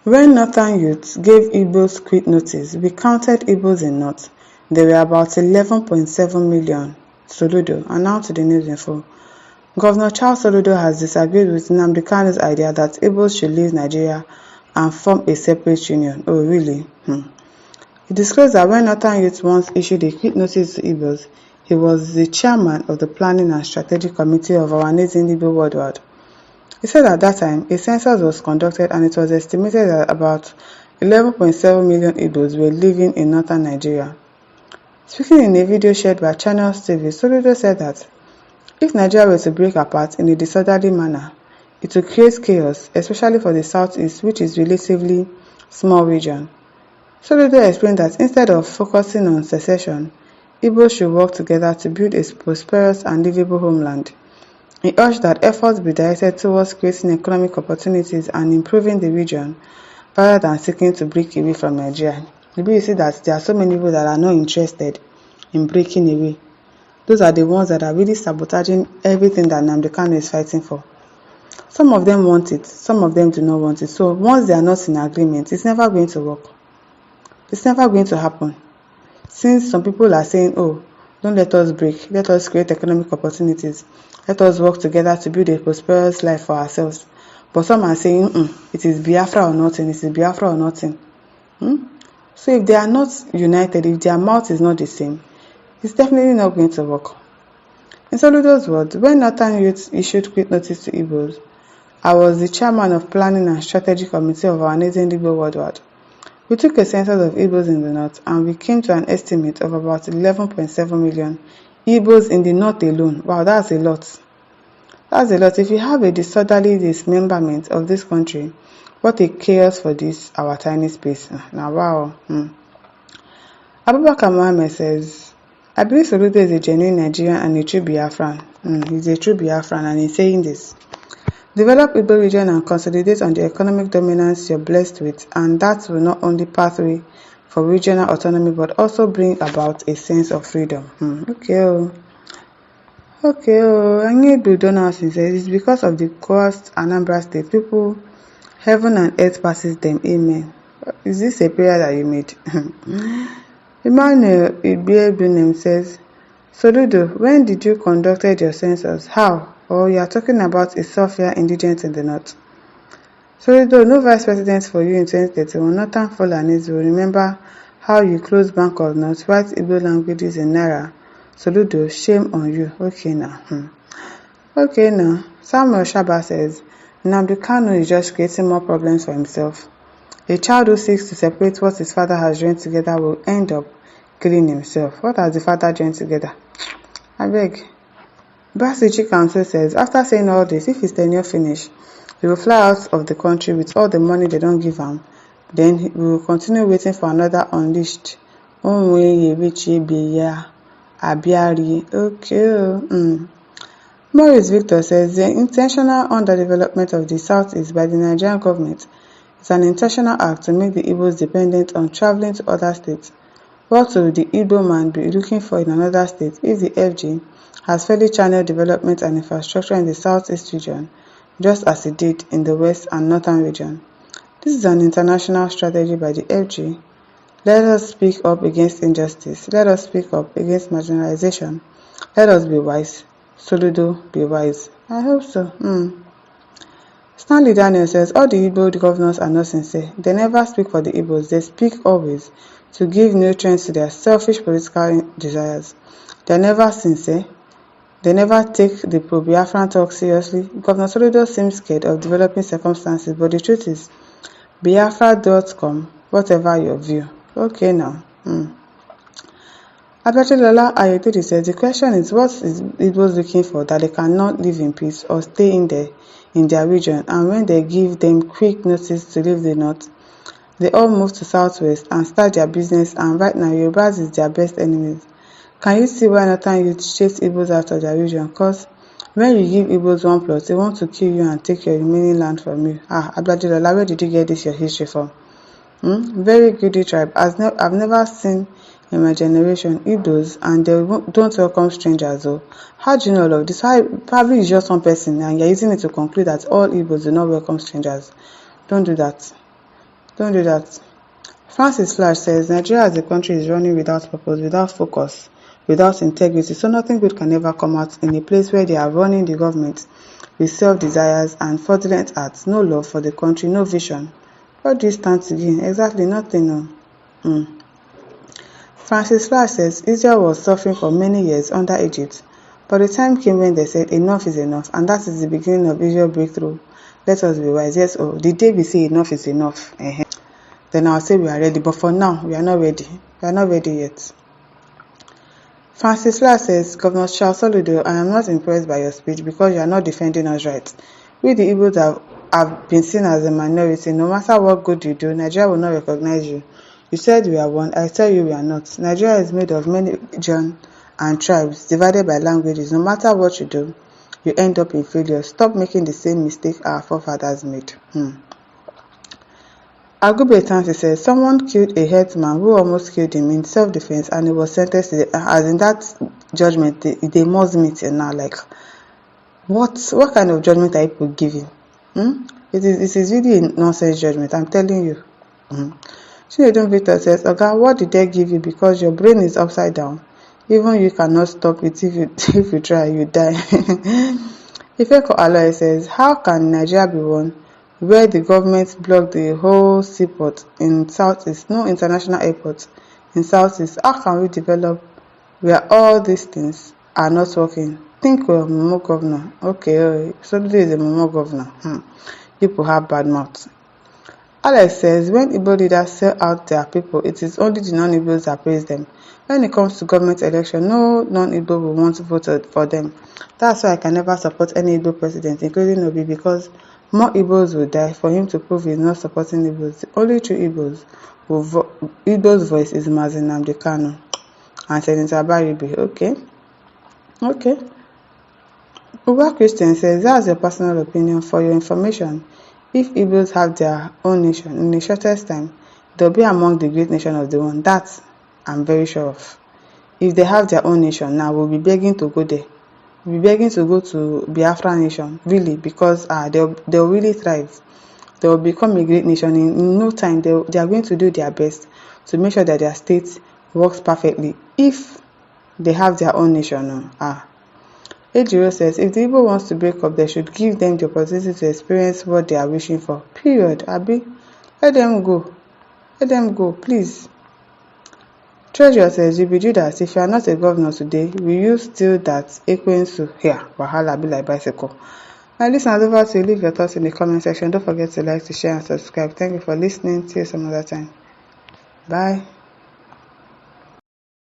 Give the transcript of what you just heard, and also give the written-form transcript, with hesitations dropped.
When northern youths gave Igbos quit notice, we counted Igbos in North. There were about 11.7 million. Soludo. And now to the news info. Governor Charles Soludo has disagreed with Nnamdi Kanu's idea that Igbos should leave Nigeria and form a separate union. Oh, really? He disclosed that when northern youths once issued a quit notice to Igbos, he was the chairman of the Planning and Strategic Committee of our nation Igbo worldwide. He said at that time, a census was conducted and it was estimated that about 11.7 million Igbos were living in northern Nigeria. Speaking in a video shared by Channels TV, Soludo said that if Nigeria were to break apart in a disorderly manner, it would create chaos, especially for the southeast, which is a relatively small region. Soludo explained that instead of focusing on secession, Igbos should work together to build a prosperous and livable homeland. He urged that efforts be directed towards creating economic opportunities and improving the region, rather than seeking to break away from Nigeria. You see that there are so many people that are not interested in breaking away. Those are the ones that are really sabotaging everything that Nnamdi Kanu is fighting for. Some of them want it, some of them do not want it. So once they are not in agreement, it's never going to work. It's never going to happen. Since some people are saying, oh, don't let us break, let us create economic opportunities, let us work together to build a prosperous life for ourselves. But some are saying, it is Biafra or nothing, it is Biafra or nothing. So if they are not united, if their mouth is not the same, it's definitely not going to work. In Soludo's words, when northern youths issued quit notice to Igbos, I was the chairman of Planning and Strategic Committee of our nation Igbo worldwide. We took a census of Igbos in the north and we came to an estimate of about 11.7 million Igbos in the north alone. Wow, that's a lot. That's a lot. If you have a disorderly dismemberment of this country, what a chaos for this, our tiny space. Now, wow. Abubakar Mohammed says, I believe Soludo is a genuine Nigerian and a true Biafran. He's a true Biafran and he's saying this. Develop Igbo region and consolidate on the economic dominance you're blessed with, and that will not only pathway for regional autonomy but also bring about a sense of freedom. Okay, Donaldson says it's because of the cursed Anambra State. People, heaven and earth passes them. Amen. Is this a prayer that you made? Emmanuel Ibiebunem says, Soludo, when did you conducted your census? How? You are talking about a software indigent in the north. Soludo, no vice president for you in 2031. Northern Fulanis will remember how you closed Bank of North, write Igbo languages in Naira. Soludo, shame on you. Okay now. Samuel Shaba says, Nnamdi Kanu is just creating more problems for himself. A child who seeks to separate what his father has joined together will end up killing himself. What has the father joined together? I beg. Basichi Council says, after saying all this, if his tenure finish, he will fly out of the country with all the money they don't give him. Then we will continue waiting for another unleashed. Okay. Maurice Victor says, the intentional underdevelopment of the Southeast by the Nigerian government is an intentional act to make the Igbos dependent on traveling to other states. What will the Igbo man be looking for in another state if the FG has fairly channeled development and infrastructure in the Southeast region, just as it did in the West and Northern region? This is an international strategy by the FG. Let us speak up against injustice. Let us speak up against marginalization. Let us be wise. Soludo, be wise. I hope so. Stanley Daniel says, all the Igbo governors are not sincere. They never speak for the Igbos. They speak always to give nutrients to their selfish political desires. They are never sincere. They never take the pro-Biafran talk seriously. Governor Soludo seems scared of developing circumstances, but the truth is, Biafra.com, whatever your view. Okay now. Abatilola Ayetiri says, the question is, what is Igbos looking for that they cannot live in peace or stay in their region, and when they give them quick notice to leave the north, they all move to southwest and start their business, and right now Yorubas is their best enemies. Can you see why northern youth chase Igbos out of their region? Because when you give Igbos one plot, they want to kill you and take your remaining land from you. Abatilola, where did you get this your history from? Very greedy tribe. I've never seen in my generation Igbos, and they don't welcome strangers though. How do you know all of this? Probably it's just one person and you're using it to conclude that all Igbos do not welcome strangers. Don't do that. Don't do that. Francis Flash says Nigeria as a country is running without purpose, without focus, without integrity, so nothing good can ever come out in a place where they are running the government with self-desires and fraudulent acts, no love for the country, no vision. What do you stand to gain? Exactly nothing. No. Francis Flash says Israel was suffering for many years under Egypt, but the time came when they said enough is enough, and that is the beginning of Israel breakthrough. Let us be wise. Yes, the day we say enough is enough, then I'll say we are ready, but for now, we are not ready. We are not ready yet. Francis Flash says, Governor Charles Soludo, I am not impressed by your speech because you are not defending us right. We the Igbos have been seen as a minority. No matter what good you do, Nigeria will not recognize you. You said we are one. I tell you we are not. Nigeria is made of many regions and tribes divided by languages. No matter what you do, you end up in failure. Stop making the same mistake our forefathers made. Agube Tansi says someone killed a herdsman who almost killed him in self-defense and he was sentenced to as in that judgment they must meet now. Like what kind of judgment are people giving? It is really a nonsense judgment, I'm telling you. Shinedon Victor says, Oga, what did they give you because your brain is upside down? Even you cannot stop it if you try, you die. Ifeko Aloy says, how can Nigeria be one where the government blocked the whole seaport in Southeast, no international airport in Southeast? How can we develop where all these things are not working? Think well, Momo governor. Okay, Soludo is a Momo governor. People have bad mouths. Alex says, when Igbo leaders sell out their people, it is only the non-Igbos that praise them. When it comes to government election, no non-Igbo will want to vote for them. That's why I can never support any Igbo president, including Obi, because more Igbos will die for him to prove he's not supporting Igbos. The only true Igbos Igbo's voice is Nnamdi Kanu and Senator Baribe. Okay. Uba Christian says, that's your personal opinion. For your information, if Igbos have their own nation in the shortest time, they'll be among the great nations of the world. That I'm very sure of. If they have their own nation now, we'll be begging to go there. We'll be begging to go to Biafra nation, really, because they'll really thrive. They will become a great nation in no time. They are going to do their best to make sure that their state works perfectly. If they have their own nation, Ejiro says, if the Igbo wants to break up, they should give them the opportunity to experience what they are wishing for. Period. Abi, let them go, please. Treasurer says, you be Judas. If you are not a governor today, will you steal that Ekwensu here? Wahala be like bicycle. My listeners, over to you. Leave your thoughts in the comment section. Don't forget to like, to share, and subscribe. Thank you for listening. See you some other time. Bye.